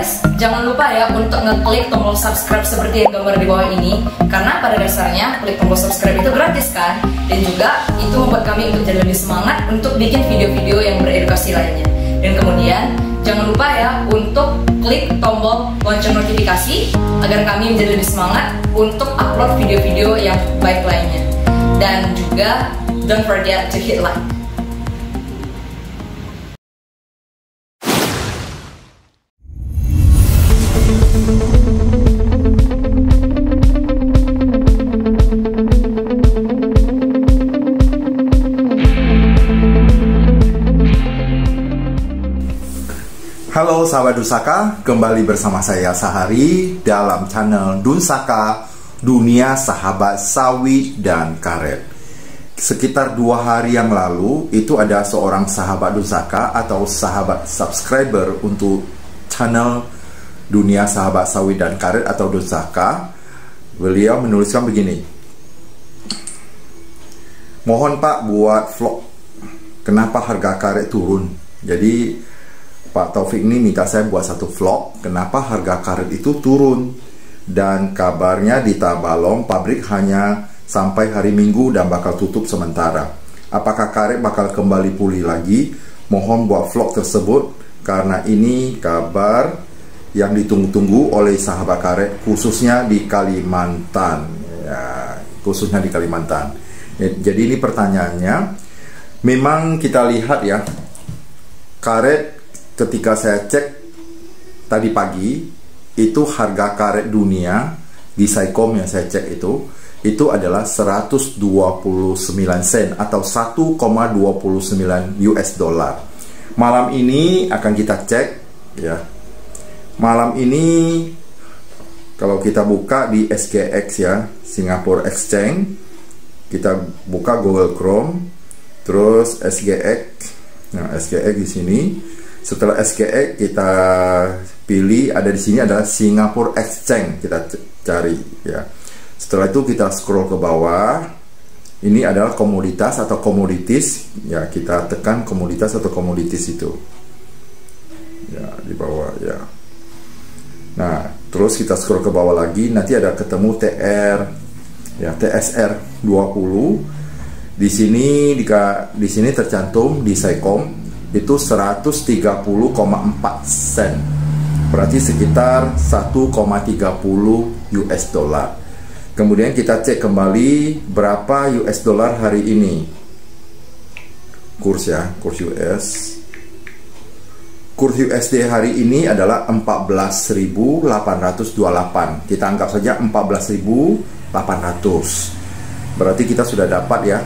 guys, jangan lupa ya untuk ngeklik tombol subscribe seperti yang gambar di bawah ini, karena pada dasarnya klik tombol subscribe itu gratis kan, dan juga itu membuat kami untuk jadi lebih semangat untuk bikin video-video yang beredukasi lainnya. Dan kemudian jangan lupa ya untuk klik tombol lonceng notifikasi agar kami menjadi lebih semangat untuk upload video-video yang baik lainnya. Dan juga don't forget to hit like. Halo sahabat Dunsaka, kembali bersama saya Sahari dalam channel Dunsaka, Dunia Sahabat Sawit dan Karet. Sekitar 2 hari yang lalu, itu ada seorang sahabat Dunsaka atau sahabat subscriber untuk channel Dunia Sahabat Sawit dan Karet atau Dunsaka. Beliau menuliskan begini: mohon Pak buat vlog kenapa harga karet turun. Jadi Pak Taufik ini minta saya buat satu vlog kenapa harga karet itu turun. Dan kabarnya di Tabalong pabrik hanya sampai hari Minggu dan bakal tutup sementara. Apakah karet bakal kembali pulih lagi? Mohon buat vlog tersebut karena ini kabar yang ditunggu-tunggu oleh sahabat karet khususnya di Kalimantan ya, khususnya di Kalimantan. Jadi ini pertanyaannya, memang kita lihat ya, karet ketika saya cek tadi pagi itu harga karet dunia di Saikom yang saya cek itu adalah 129 sen atau 1,29 US dollar. Malam ini akan kita cek ya. Malam ini kalau kita buka di SGX ya, Singapore Exchange, kita buka Google Chrome, terus SGX. Nah, SGX di sini. Setelah SGX kita pilih, ada di sini adalah Singapore Exchange, kita cari ya. Setelah itu kita scroll ke bawah. Ini adalah komoditas atau komoditis ya, kita tekan komoditas atau komoditis itu ya di bawah ya. Nah, terus kita scroll ke bawah lagi, nanti ada ketemu TR ya, TSR 20. Di sini tercantum di Saikom itu 130,4 sen, berarti sekitar 1,30 US dollar. Kemudian kita cek kembali berapa US dollar hari ini, kurs ya, kurs USD hari ini adalah 14.828. Kita anggap saja 14.800. Berarti kita sudah dapat ya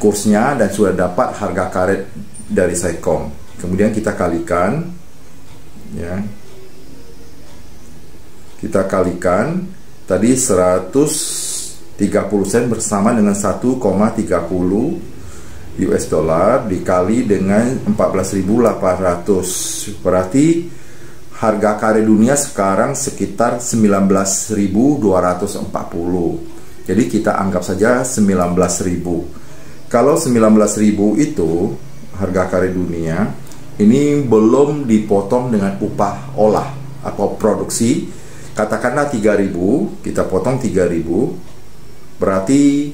kursnya dan sudah dapat harga karet dari Saikom. Kemudian kita kalikan ya. Kita kalikan tadi 130 sen bersama dengan 1,30 US dollar dikali dengan 14.800. Berarti harga karet dunia sekarang sekitar 19.240. Jadi kita anggap saja 19.000. Kalau 19.000 itu harga karet dunia, ini belum dipotong dengan upah olah atau produksi. Katakanlah 3.000, kita potong 3.000, berarti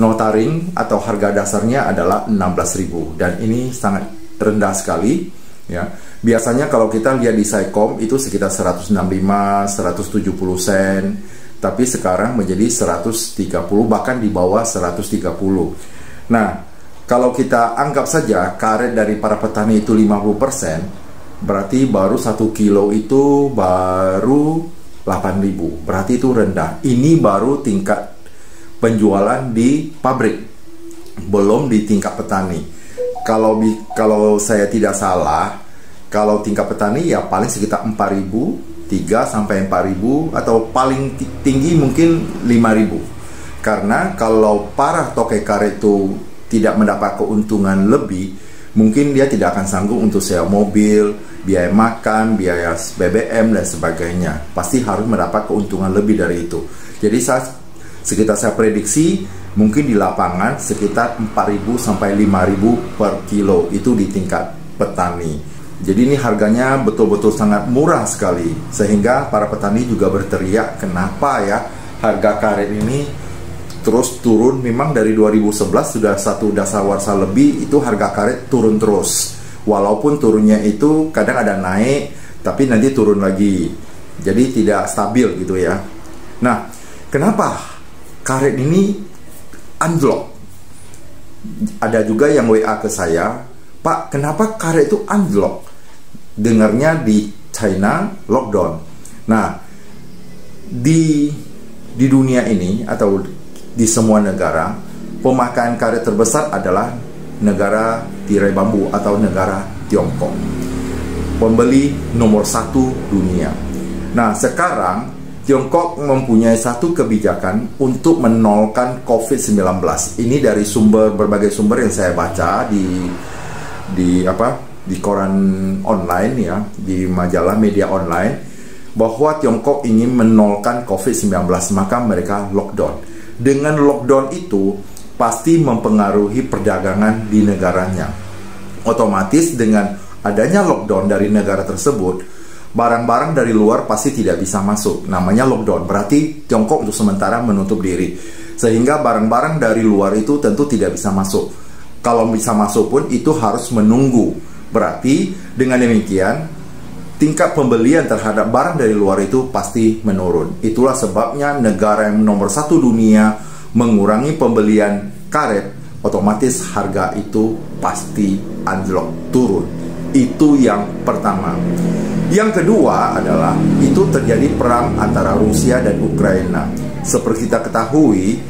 notaring atau harga dasarnya adalah 16.000, dan ini sangat rendah sekali ya. Biasanya kalau kita lihat di Saikom itu sekitar 165, 170 sen, tapi sekarang menjadi 130, bahkan di bawah 130. Nah, kalau kita anggap saja karet dari para petani itu 50%, berarti baru 1 kilo itu baru 8.000. Berarti itu rendah. Ini baru tingkat penjualan di pabrik, belum di tingkat petani. Kalau saya tidak salah, kalau tingkat petani ya paling sekitar 4.000, 3 sampai 4.000, atau paling tinggi mungkin 5.000. Karena kalau para toke karet itu tidak mendapat keuntungan lebih, mungkin dia tidak akan sanggup untuk sewa mobil, biaya makan, biaya BBM dan sebagainya. Pasti harus mendapat keuntungan lebih dari itu. Jadi sekitar saya prediksi mungkin di lapangan sekitar 4.000 sampai 5.000 per kilo itu di tingkat petani. Jadi ini harganya betul-betul sangat murah sekali, sehingga para petani juga berteriak, kenapa ya harga karet ini terus turun. Memang dari 2011 sudah satu dasawarsa lebih itu harga karet turun terus. Walaupun turunnya itu kadang ada naik, tapi nanti turun lagi. Jadi tidak stabil gitu ya. Nah, kenapa karet ini anjlok? Ada juga yang WA ke saya, Pak, kenapa karet itu anjlok? Dengarnya di China lockdown. Nah, di dunia ini atau di semua negara, pemakaian karet terbesar adalah negara tirai bambu atau negara Tiongkok, pembeli nomor 1 dunia. Nah, sekarang Tiongkok mempunyai satu kebijakan untuk menolkan COVID-19. Ini dari berbagai sumber yang saya baca di koran online ya, di majalah media online, bahwa Tiongkok ingin menolkan COVID-19, maka mereka lockdown. Dengan lockdown itu pasti mempengaruhi perdagangan di negaranya. Otomatis dengan adanya lockdown dari negara tersebut, barang-barang dari luar pasti tidak bisa masuk. Namanya lockdown, berarti Tiongkok untuk sementara menutup diri, sehingga barang-barang dari luar itu tentu tidak bisa masuk. Kalau bisa masuk pun itu harus menunggu. Berarti dengan demikian tingkat pembelian terhadap barang dari luar itu pasti menurun. Itulah sebabnya negara yang nomor 1 dunia mengurangi pembelian karet, otomatis harga itu pasti anjlok, turun. Itu yang pertama. Yang kedua adalah itu terjadi perang antara Rusia dan Ukraina. Seperti kita ketahui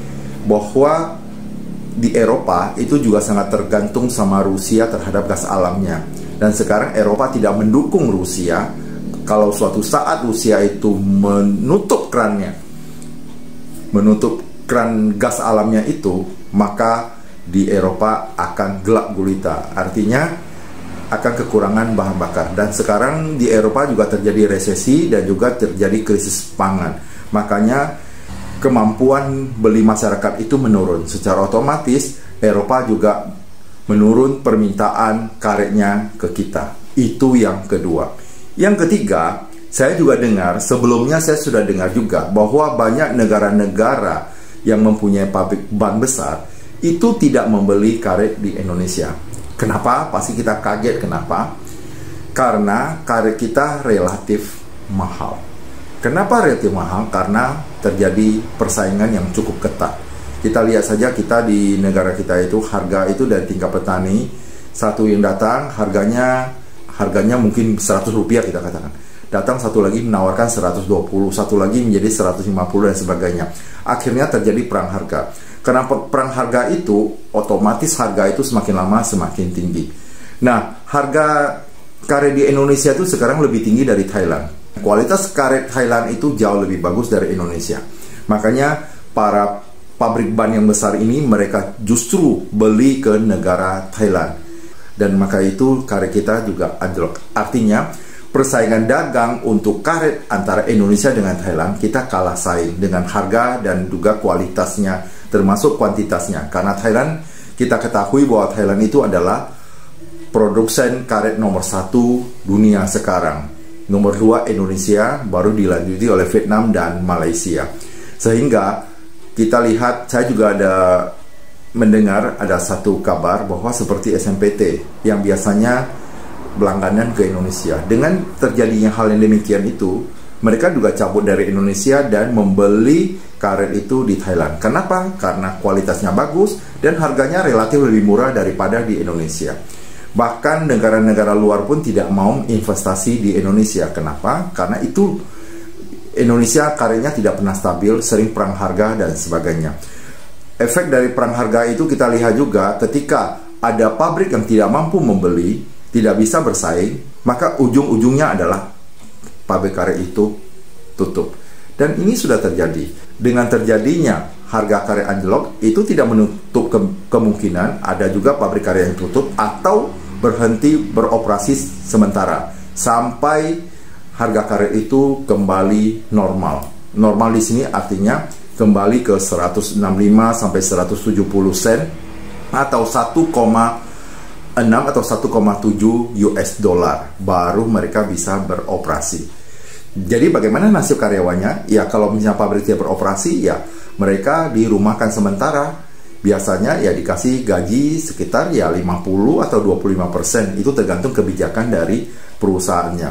bahwa di Eropa itu juga sangat tergantung sama Rusia terhadap gas alamnya. Dan sekarang Eropa tidak mendukung Rusia. Kalau suatu saat Rusia itu menutup kran gas alamnya itu, maka di Eropa akan gelap gulita. Artinya akan kekurangan bahan bakar. Dan sekarang di Eropa juga terjadi resesi dan juga terjadi krisis pangan. Makanya kemampuan beli masyarakat itu menurun. Secara otomatis Eropa juga menurun permintaan karetnya ke kita. Itu yang kedua. Yang ketiga, saya juga dengar, sebelumnya saya sudah dengar juga bahwa banyak negara-negara yang mempunyai pabrik ban besar itu tidak membeli karet di Indonesia. Kenapa? Pasti kita kaget. Kenapa? Karena karet kita relatif mahal. Kenapa relatif mahal? Karena terjadi persaingan yang cukup ketat. Kita lihat saja, kita di negara kita itu harga itu dari tingkat petani, satu yang datang harganya mungkin 100 rupiah kita katakan. Datang satu lagi menawarkan 120, satu lagi menjadi 150 dan sebagainya. Akhirnya terjadi perang harga. Karena perang harga itu, otomatis harga itu semakin lama semakin tinggi. Nah, harga karet di Indonesia itu sekarang lebih tinggi dari Thailand. Kualitas karet Thailand itu jauh lebih bagus dari Indonesia. Makanya para pabrik ban yang besar ini mereka justru beli ke negara Thailand. Dan maka itu karet kita juga anjlok. Artinya persaingan dagang untuk karet antara Indonesia dengan Thailand, kita kalah saing dengan harga dan juga kualitasnya, termasuk kuantitasnya. Karena Thailand, kita ketahui bahwa Thailand itu adalah produsen karet nomor 1 dunia sekarang. Nomor 2 Indonesia, baru dilanjuti oleh Vietnam dan Malaysia. Sehingga kita lihat, saya juga ada mendengar ada satu kabar bahwa seperti SMPT yang biasanya berlangganan ke Indonesia, dengan terjadinya hal yang demikian itu, mereka juga cabut dari Indonesia dan membeli karet itu di Thailand. Kenapa? Karena kualitasnya bagus dan harganya relatif lebih murah daripada di Indonesia. Bahkan negara-negara luar pun tidak mau investasi di Indonesia. Kenapa? Karena itu Indonesia karetnya tidak pernah stabil, sering perang harga dan sebagainya. Efek dari perang harga itu kita lihat juga ketika ada pabrik yang tidak mampu membeli, tidak bisa bersaing, maka ujung-ujungnya adalah pabrik karet itu tutup. Dan ini sudah terjadi. Dengan terjadinya harga karet anjlok, itu tidak menutup kemungkinan ada juga pabrik karet yang tutup atau berhenti beroperasi sementara sampai harga karet itu kembali normal. Normal di sini artinya kembali ke 165 sampai 170 sen atau 1,5 6 atau 1,7 US dollar baru mereka bisa beroperasi. Jadi bagaimana nasib karyawannya? Ya kalau misalnya pabrik tidak beroperasi, ya mereka dirumahkan sementara. Biasanya ya dikasih gaji sekitar ya 50 atau 25%. Itu tergantung kebijakan dari perusahaannya.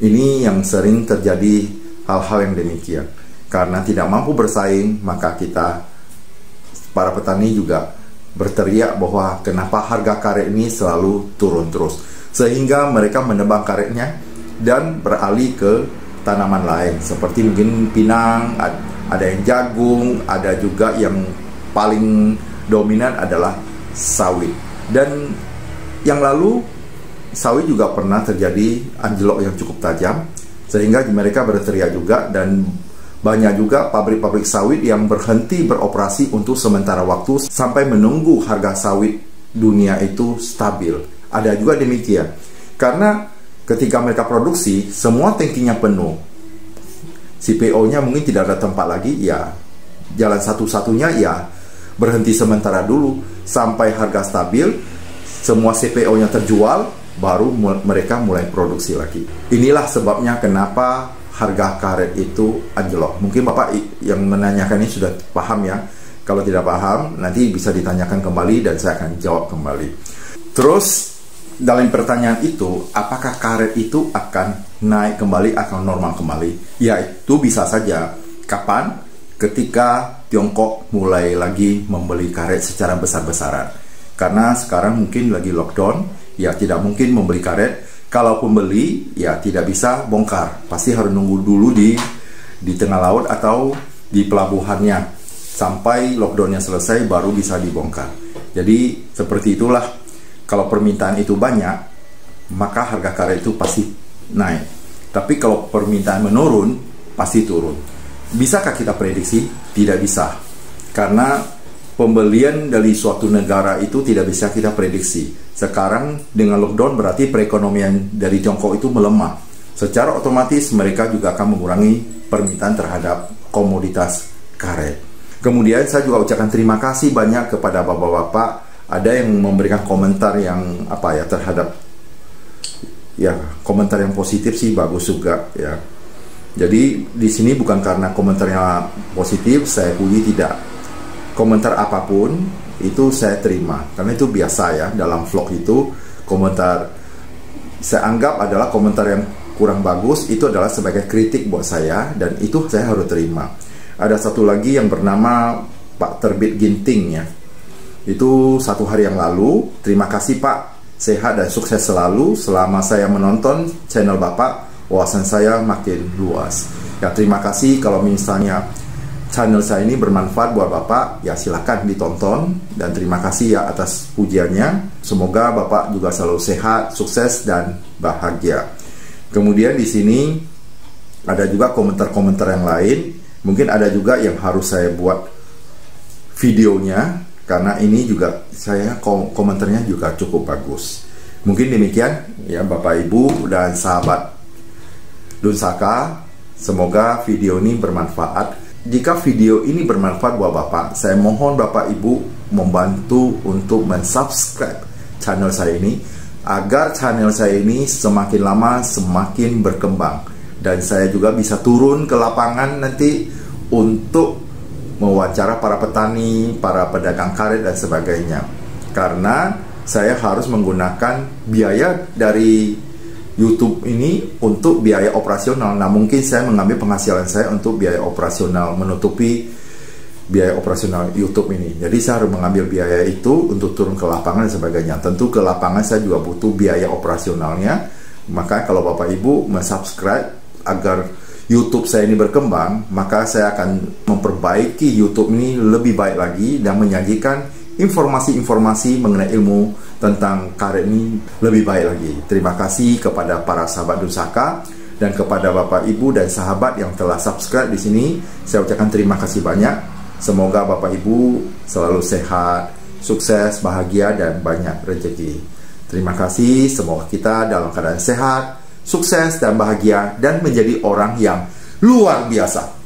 Ini yang sering terjadi hal-hal yang demikian. Karena tidak mampu bersaing, maka kita para petani juga berteriak bahwa kenapa harga karet ini selalu turun terus, sehingga mereka menebang karetnya dan beralih ke tanaman lain seperti mungkin pinang, ada yang jagung, ada juga yang paling dominan adalah sawit. Dan yang lalu sawit juga pernah terjadi anjlok yang cukup tajam sehingga mereka berteriak juga, dan banyak juga pabrik-pabrik sawit yang berhenti beroperasi untuk sementara waktu sampai menunggu harga sawit dunia itu stabil. Ada juga demikian. Karena ketika mereka produksi, semua tangkinya penuh. CPO-nya mungkin tidak ada tempat lagi, ya jalan satu-satunya ya berhenti sementara dulu sampai harga stabil, semua CPO-nya terjual, baru mereka mulai produksi lagi. Inilah sebabnya kenapa harga karet itu anjlok. Mungkin Bapak yang menanyakan ini sudah paham ya. Kalau tidak paham, nanti bisa ditanyakan kembali dan saya akan jawab kembali. Terus, dalam pertanyaan itu, apakah karet itu akan naik kembali, akan normal kembali? Ya, itu bisa saja. Kapan? Ketika Tiongkok mulai lagi membeli karet secara besar-besaran. Karena sekarang mungkin lagi lockdown, ya tidak mungkin membeli karet. Kalaupun beli, ya tidak bisa bongkar. Pasti harus nunggu dulu di tengah laut atau di pelabuhannya sampai lockdownnya selesai baru bisa dibongkar. Jadi seperti itulah, kalau permintaan itu banyak, maka harga karet itu pasti naik. Tapi kalau permintaan menurun, pasti turun. Bisakah kita prediksi? Tidak bisa. Karena pembelian dari suatu negara itu tidak bisa kita prediksi. Sekarang dengan lockdown berarti perekonomian dari Tiongkok itu melemah. Secara otomatis mereka juga akan mengurangi permintaan terhadap komoditas karet. Kemudian saya juga ucapkan terima kasih banyak kepada bapak-bapak. Ada yang memberikan komentar yang terhadap komentar yang positif sih, bagus juga ya. Jadi di sini bukan karena komentarnya positif saya puji, tidak. Komentar apapun itu saya terima, karena itu biasa ya dalam vlog itu. Komentar saya anggap adalah komentar yang kurang bagus, itu adalah sebagai kritik buat saya, dan itu saya harus terima. Ada satu lagi yang bernama Pak Terbit Ginting ya, itu 1 hari yang lalu. Terima kasih Pak, sehat dan sukses selalu. Selama saya menonton channel Bapak, wawasan saya makin luas ya. Terima kasih. Kalau misalnya channel saya ini bermanfaat buat Bapak, ya silakan ditonton, dan terima kasih ya atas pujiannya. Semoga Bapak juga selalu sehat, sukses dan bahagia. Kemudian di sini ada juga komentar-komentar yang lain. Mungkin ada juga yang harus saya buat videonya, karena ini juga saya komentarnya juga cukup bagus. Mungkin demikian ya Bapak Ibu dan sahabat Dunsaka. Semoga video ini bermanfaat. Jika video ini bermanfaat buat Bapak, saya mohon Bapak Ibu membantu untuk mensubscribe channel saya ini, agar channel saya ini semakin lama semakin berkembang, dan saya juga bisa turun ke lapangan nanti untuk mewawancara para petani, para pedagang karet dan sebagainya. Karena saya harus menggunakan biaya dari YouTube ini untuk biaya operasional. Nah, mungkin saya mengambil penghasilan saya untuk biaya operasional, menutupi biaya operasional YouTube ini. Jadi saya harus mengambil biaya itu untuk turun ke lapangan dan sebagainya. Tentu ke lapangan saya juga butuh biaya operasionalnya. Maka kalau Bapak Ibu mensubscribe agar YouTube saya ini berkembang, maka saya akan memperbaiki YouTube ini lebih baik lagi dan menyajikan informasi-informasi mengenai ilmu tentang karet ini lebih baik lagi. Terima kasih kepada para sahabat Dunsaka dan kepada Bapak Ibu dan sahabat yang telah subscribe di sini. Saya ucapkan terima kasih banyak. Semoga Bapak Ibu selalu sehat, sukses, bahagia dan banyak rezeki. Terima kasih. Semoga kita dalam keadaan sehat, sukses dan bahagia, dan menjadi orang yang luar biasa.